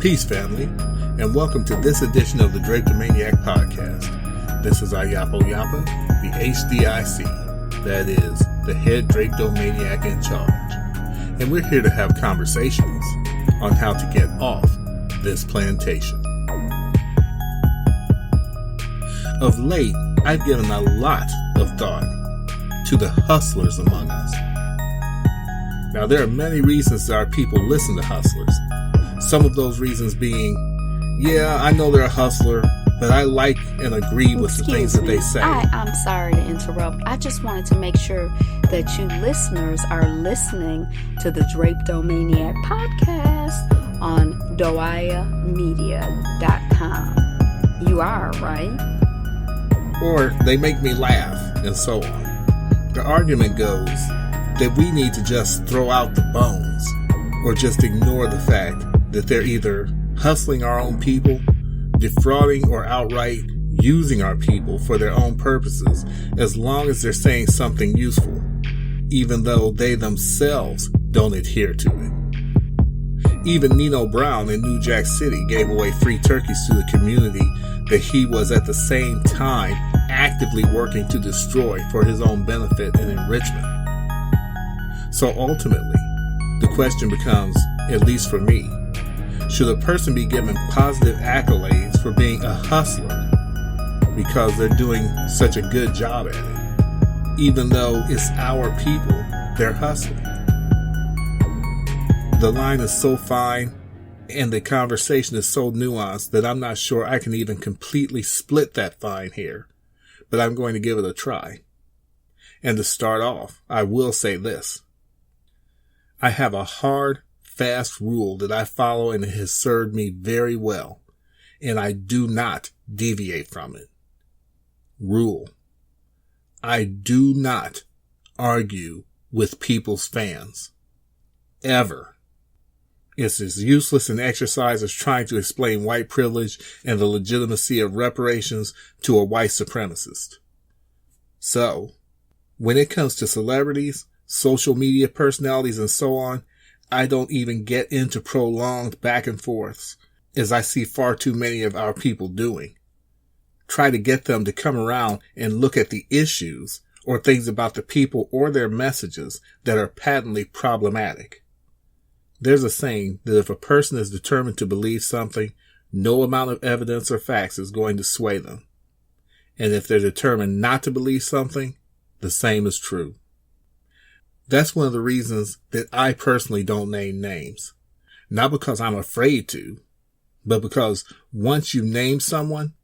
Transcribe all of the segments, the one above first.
Peace, family, and welcome to this edition of the Drapetomaniac Podcast. This is Ayapo Yapa, the HDIC, that is, the head Drapetomaniac in charge. And we're here to have conversations on how to get off this plantation. Of late, I've given a lot of thought to the hustlers among us. Now, there are many reasons that our people listen to hustlers. Some of those reasons being, yeah, I know they're a hustler, but I like and agree with the things that they say. I'm sorry to interrupt. I just wanted to make sure that you listeners are listening to the Drapetomaniac Podcast on doayamedia.com. You are, right? Or they make me laugh, and so on. The argument goes that we need to just throw out the bones, or just ignore the fact that they're either hustling our own people, defrauding, or outright using our people for their own purposes, as long as they're saying something useful, even though they themselves don't adhere to it. Even Nino Brown in New Jack City gave away free turkeys to the community that he was at the same time actively working to destroy for his own benefit and enrichment. So ultimately, the question becomes, at least for me, should a person be given positive accolades for being a hustler because they're doing such a good job at it, even though it's our people they're hustling? The line is so fine and the conversation is so nuanced that I'm not sure I can even completely split that fine here, but I'm going to give it a try. And to start off, I will say this. I have a hard, fast rule that I follow, and it has served me very well, and I do not deviate from it. Rule: I do not argue with people's fans. Ever. It's as useless an exercise as trying to explain white privilege and the legitimacy of reparations to a white supremacist. So, when it comes to celebrities, social media personalities, and so on, I don't even get into prolonged back and forths, as I see far too many of our people doing. Try to get them to come around and look at the issues or things about the people or their messages that are patently problematic. There's a saying that if a person is determined to believe something, no amount of evidence or facts is going to sway them. And if they're determined not to believe something, the same is true. That's one of the reasons that I personally don't name names. Not because I'm afraid to, but because once you name someone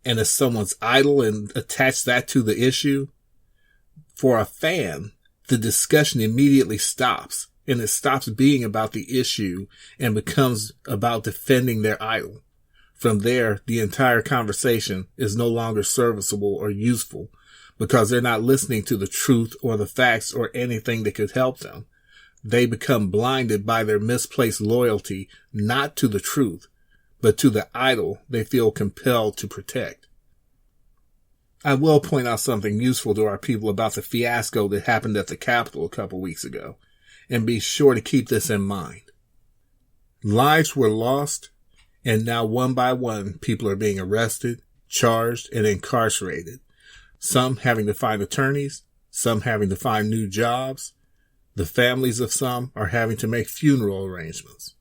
and it's someone's idol and attach that to the issue, for a fan, the discussion immediately stops, and it stops being about the issue and becomes about defending their idol. From there, the entire conversation is no longer serviceable or useful, because they're not listening to the truth or the facts or anything that could help them. They become blinded by their misplaced loyalty, not to the truth, but to the idol they feel compelled to protect. I will point out something useful to our people about the fiasco that happened at the Capitol a couple weeks ago, and be sure to keep this in mind. Lives were lost, and now one by one people are being arrested, charged, and incarcerated. Some having to find attorneys, some having to find new jobs. The families of some are having to make funeral arrangements.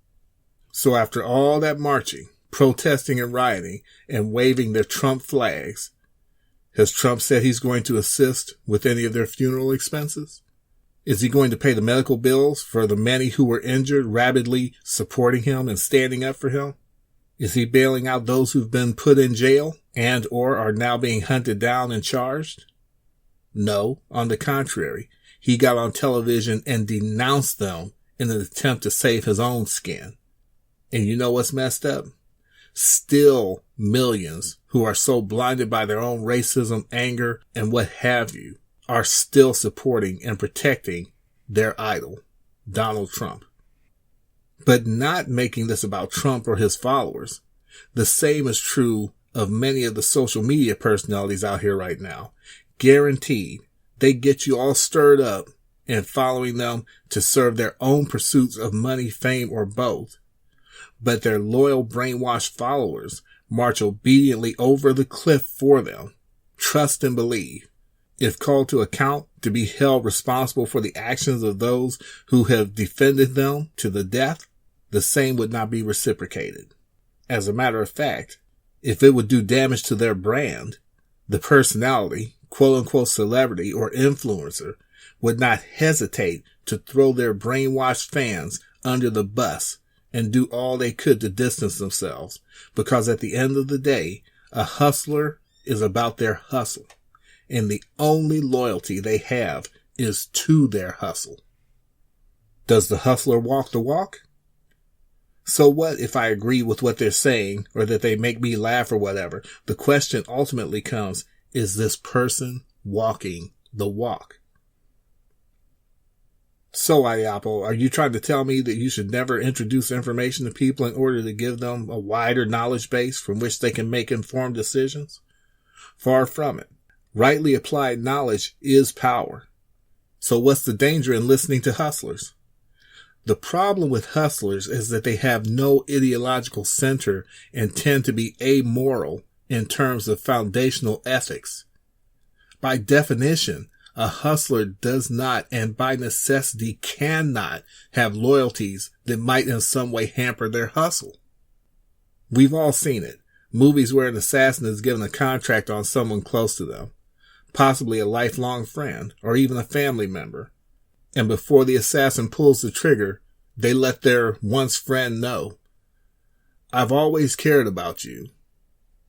So after all that marching, protesting and rioting, and waving their Trump flags, has Trump said he's going to assist with any of their funeral expenses? Is he going to pay the medical bills for the many who were injured, rabidly supporting him and standing up for him? Is he bailing out those who've been put in jail and or are now being hunted down and charged? No, on the contrary, he got on television and denounced them in an attempt to save his own skin. And you know what's messed up? Still millions who are so blinded by their own racism, anger, and what have you, are still supporting and protecting their idol, Donald Trump. But not making this about Trump or his followers. The same is true of many of the social media personalities out here right now. Guaranteed, they get you all stirred up and following them to serve their own pursuits of money, fame, or both. but their loyal brainwashed followers march obediently over the cliff for them. Trust and believe. If called to account, to be held responsible for the actions of those who have defended them to the death, the same would not be reciprocated. As a matter of fact, if it would do damage to their brand, the personality, quote-unquote celebrity or influencer, would not hesitate to throw their brainwashed fans under the bus and do all they could to distance themselves, because at the end of the day, a hustler is about their hustle, and the only loyalty they have is to their hustle. Does the hustler walk the walk? So what if I agree with what they're saying, or that they make me laugh or whatever? The question ultimately comes, is this person walking the walk? So, Ayapo, are you trying to tell me that you should never introduce information to people in order to give them a wider knowledge base from which they can make informed decisions? Far from it. Rightly applied knowledge is power. So what's the danger in listening to hustlers? The problem with hustlers is that they have no ideological center and tend to be amoral in terms of foundational ethics. By definition, a hustler does not, and by necessity cannot, have loyalties that might in some way hamper their hustle. We've all seen it. Movies where an assassin is given a contract on someone close to them, possibly a lifelong friend or even a family member. And before the assassin pulls the trigger, they let their once friend know, "I've always cared about you,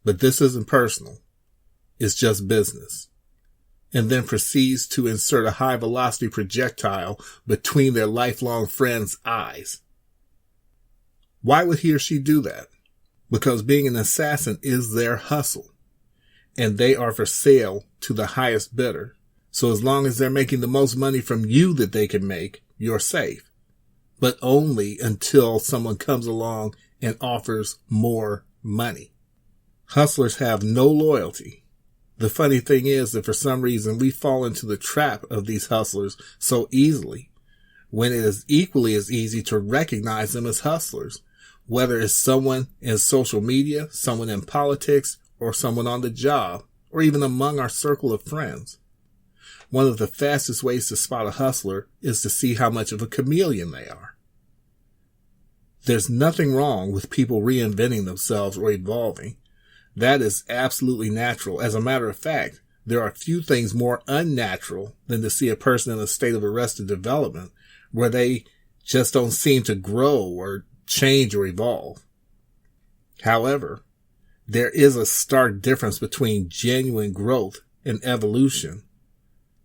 but this isn't personal. It's just business." And then proceeds to insert a high-velocity projectile between their lifelong friend's eyes. Why would he or she do that? Because being an assassin is their hustle, and they are for sale to the highest bidder. So as long as they're making the most money from you that they can make, you're safe. But only until someone comes along and offers more money. Hustlers have no loyalty. The funny thing is that for some reason we fall into the trap of these hustlers so easily, when it is equally as easy to recognize them as hustlers, whether it's someone in social media, someone in politics, or someone on the job, or even among our circle of friends. One of the fastest ways to spot a hustler is to see how much of a chameleon they are. There's nothing wrong with people reinventing themselves or evolving. That is absolutely natural. As a matter of fact, there are few things more unnatural than to see a person in a state of arrested development where they just don't seem to grow or change or evolve. However, there is a stark difference between genuine growth and evolution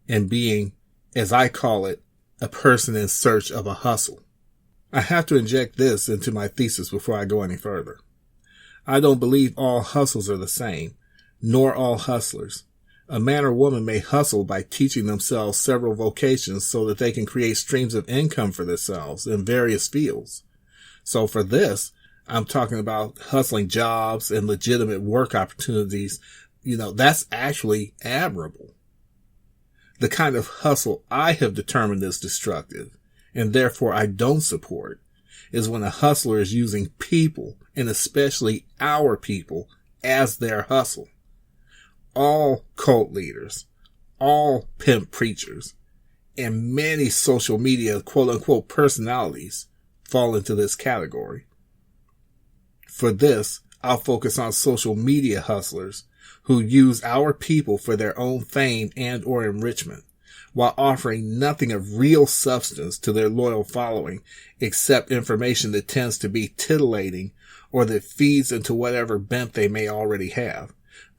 and being, as I call it, a person in search of a hustle. I have to inject this into my thesis before I go any further. I don't believe all hustles are the same, nor all hustlers. A man or woman may hustle by teaching themselves several vocations so that they can create streams of income for themselves in various fields. So for this, I'm talking about hustling jobs and legitimate work opportunities. That's actually admirable. The kind of hustle I have determined is destructive, and therefore I don't support, is when a hustler is using people, and especially our people, as their hustle. All cult leaders, all pimp preachers, and many social media quote-unquote personalities fall into this category. For this, I'll focus on social media hustlers who use our people for their own fame and or enrichment, while offering nothing of real substance to their loyal following except information that tends to be titillating or that feeds into whatever bent they may already have.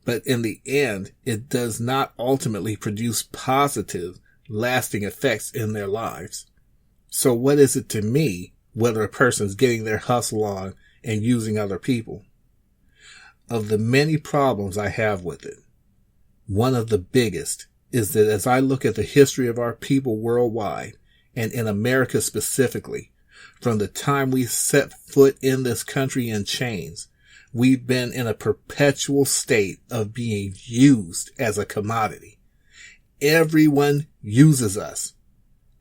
But in the end, it does not ultimately produce positive, lasting effects in their lives. So what is it to me whether a person's getting their hustle on and using other people? Of the many problems I have with it, one of the biggest is that as I look at the history of our people worldwide, and in America specifically, from the time we set foot in this country in chains, we've been in a perpetual state of being used as a commodity. Everyone uses us.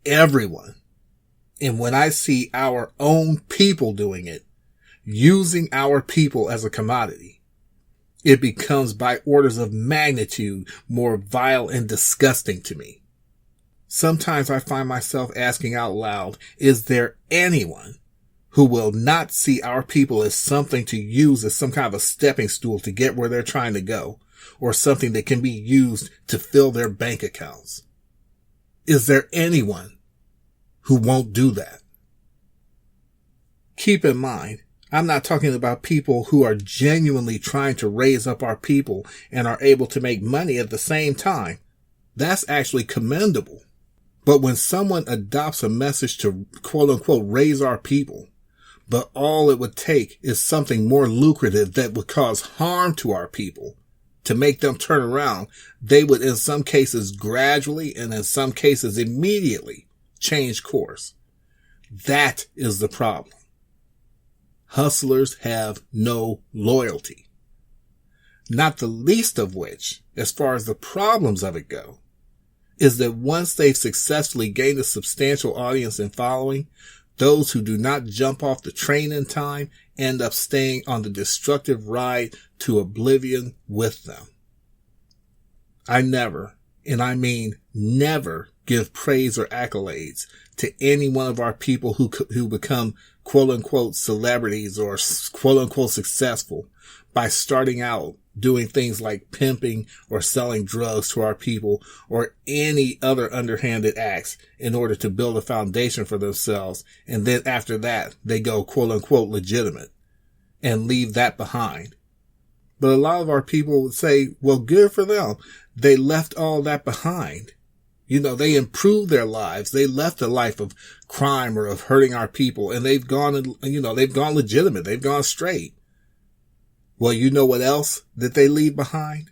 Everyone. And when I see our own people doing it, using our people as a commodity, it becomes by orders of magnitude more vile and disgusting to me. Sometimes I find myself asking out loud, is there anyone who will not see our people as something to use as some kind of a stepping stool to get where they're trying to go, or something that can be used to fill their bank accounts? Is there anyone who won't do that? Keep in mind, I'm not talking about people who are genuinely trying to raise up our people and are able to make money at the same time. That's actually commendable. But when someone adopts a message to quote unquote raise our people, but all it would take is something more lucrative that would cause harm to our people to make them turn around, they would in some cases gradually and in some cases immediately change course. That is the problem. Hustlers have no loyalty. Not the least of which, as far as the problems of it go, is that once they've successfully gained a substantial audience and following, those who do not jump off the train in time end up staying on the destructive ride to oblivion with them. I never, and I mean never, give praise or accolades to any one of our people who become quote unquote celebrities or quote unquote successful by starting out doing things like pimping or selling drugs to our people or any other underhanded acts in order to build a foundation for themselves. And then after that, they go quote unquote legitimate and leave that behind. But a lot of our people would say, well, good for them. They left all that behind. You know, they improved their lives. They left a life of crime or of hurting our people, and they've gone legitimate. They've gone straight. Well, you know what else that they leave behind?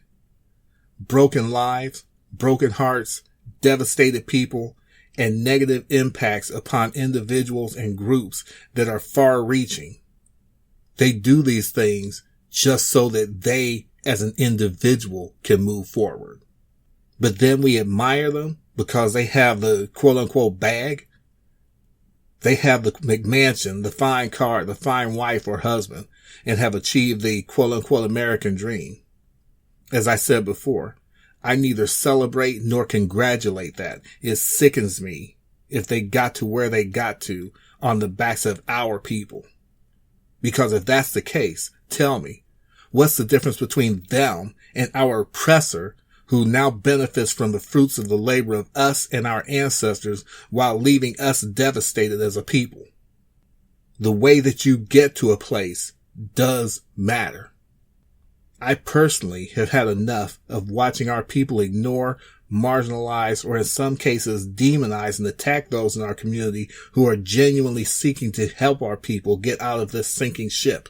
Broken lives, broken hearts, devastated people, and negative impacts upon individuals and groups that are far-reaching. They do these things just so that they, as an individual, can move forward. But then we admire them because they have the quote-unquote bag. They have the McMansion, the fine car, the fine wife or husband, and have achieved the quote-unquote American dream. As I said before, I neither celebrate nor congratulate that. It sickens me if they got to where they got to on the backs of our people. Because if that's the case, tell me, what's the difference between them and our oppressor who now benefits from the fruits of the labor of us and our ancestors while leaving us devastated as a people? The way that you get to a place does matter. I personally have had enough of watching our people ignore, marginalize, or in some cases demonize and attack those in our community who are genuinely seeking to help our people get out of this sinking ship,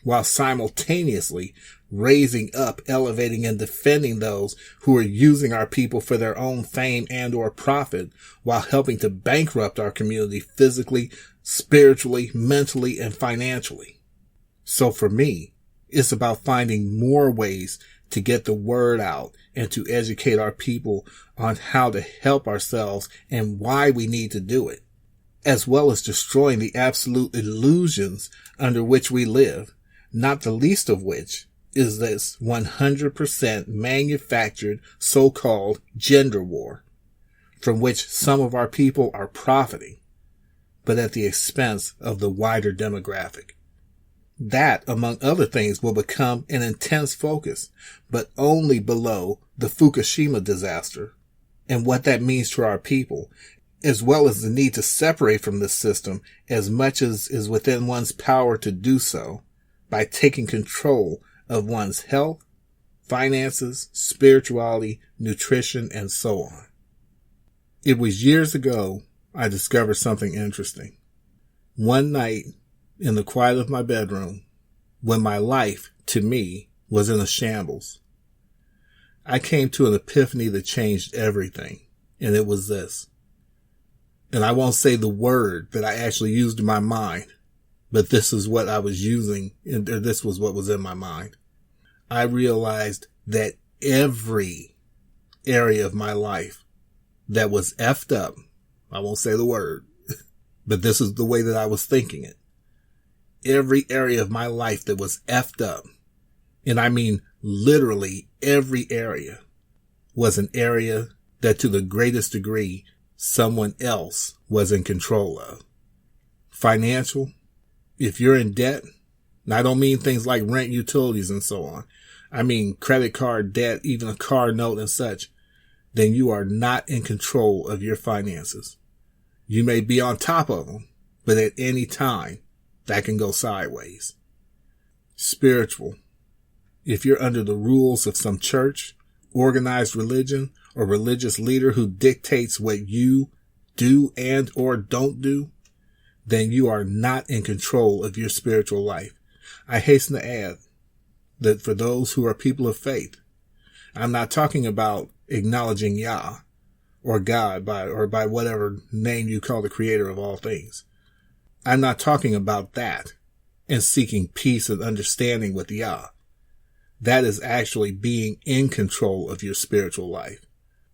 while simultaneously raising up, elevating, and defending those who are using our people for their own fame and or profit, while helping to bankrupt our community physically, spiritually, mentally, and financially. So for me, it's about finding more ways to get the word out and to educate our people on how to help ourselves and why we need to do it, as well as destroying the absolute illusions under which we live, not the least of which is this 100% manufactured so-called gender war, from which some of our people are profiting, but at the expense of the wider demographic. That, among other things, will become an intense focus, but only below the Fukushima disaster and what that means to our people, as well as the need to separate from this system as much as is within one's power to do so by taking control of one's health, finances, spirituality, nutrition, and so on. It was years ago I discovered something interesting. One night, in the quiet of my bedroom, when my life, to me, was in a shambles, I came to an epiphany that changed everything, and it was this. And I won't say the word that I actually used in my mind, but this is what I was using, and this was what was in my mind. I realized that every area of my life that was effed up, I won't say the word, but this is the way that I was thinking it. every area of my life that was effed up, and I mean literally every area, was an area that to the greatest degree someone else was in control of. Financial, if you're in debt, and I don't mean things like rent, utilities, and so on. I mean credit card debt, even a car note and such, then you are not in control of your finances. You may be on top of them, but at any time, that can go sideways. Spiritual. If you're under the rules of some church, organized religion, or religious leader who dictates what you do and or don't do, then you are not in control of your spiritual life. I hasten to add that for those who are people of faith, I'm not talking about acknowledging Yah or God by whatever name you call the creator of all things. I'm not talking about that and seeking peace and understanding with Yah. That is actually being in control of your spiritual life.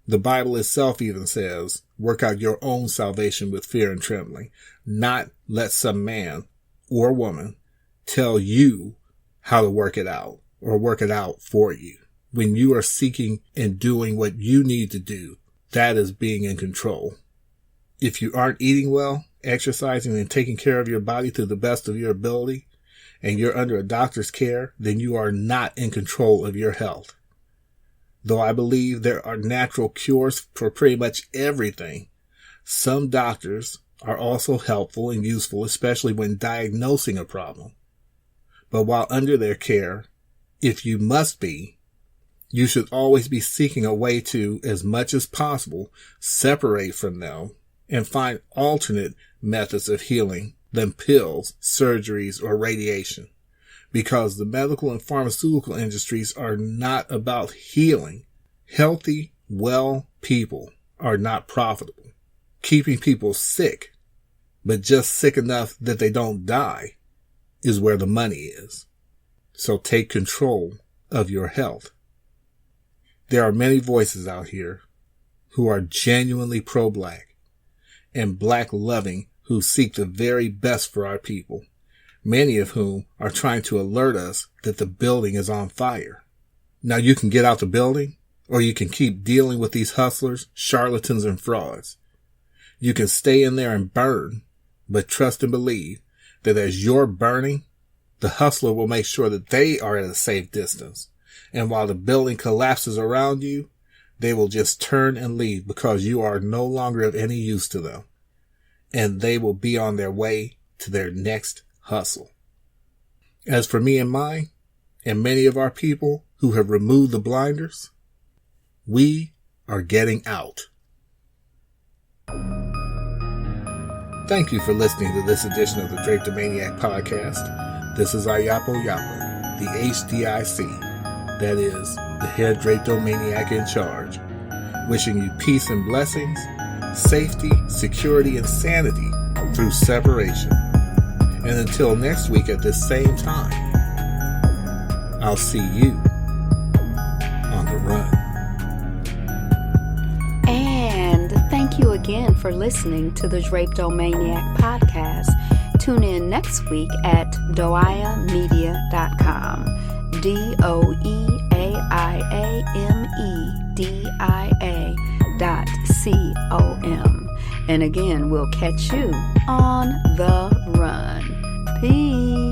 The Bible itself even says, work out your own salvation with fear and trembling, not let some man or woman tell you how to work it out or work it out for you. When you are seeking and doing what you need to do, that is being in control. If you aren't eating well, exercising, and taking care of your body to the best of your ability, and you're under a doctor's care, then you are not in control of your health. Though I believe there are natural cures for pretty much everything, some doctors are also helpful and useful, especially when diagnosing a problem. But while under their care, if you must be, you should always be seeking a way to, as much as possible, separate from them and find alternate methods of healing than pills, surgeries, or radiation. Because the medical and pharmaceutical industries are not about healing. Healthy, well people are not profitable. Keeping people sick, but just sick enough that they don't die, is where the money is. So take control of your health. There are many voices out here who are genuinely pro-black and black-loving, who seek the very best for our people, many of whom are trying to alert us that the building is on fire. Now you can get out the building, or you can keep dealing with these hustlers, charlatans, and frauds. You can stay in there and burn, but trust and believe that as you're burning, the hustler will make sure that they are at a safe distance. And while the building collapses around you, they will just turn and leave because you are no longer of any use to them. And they will be on their way to their next hustle. As for me and mine, and many of our people who have removed the blinders, we are getting out. Thank you for listening to this edition of the Drapetomaniac Podcast. This is Ayapo Yapo, the HDIC, that is, the head Drapetomaniac in charge, wishing you peace and blessings, safety, security, and sanity through separation. And until next week at this same time, I'll see you on the run. And thank you again for listening to the Drapetomaniac Podcast. Tune in next week at doiamedia.com. DOIAMEDIA.com. And again, we'll catch you on the run. Peace.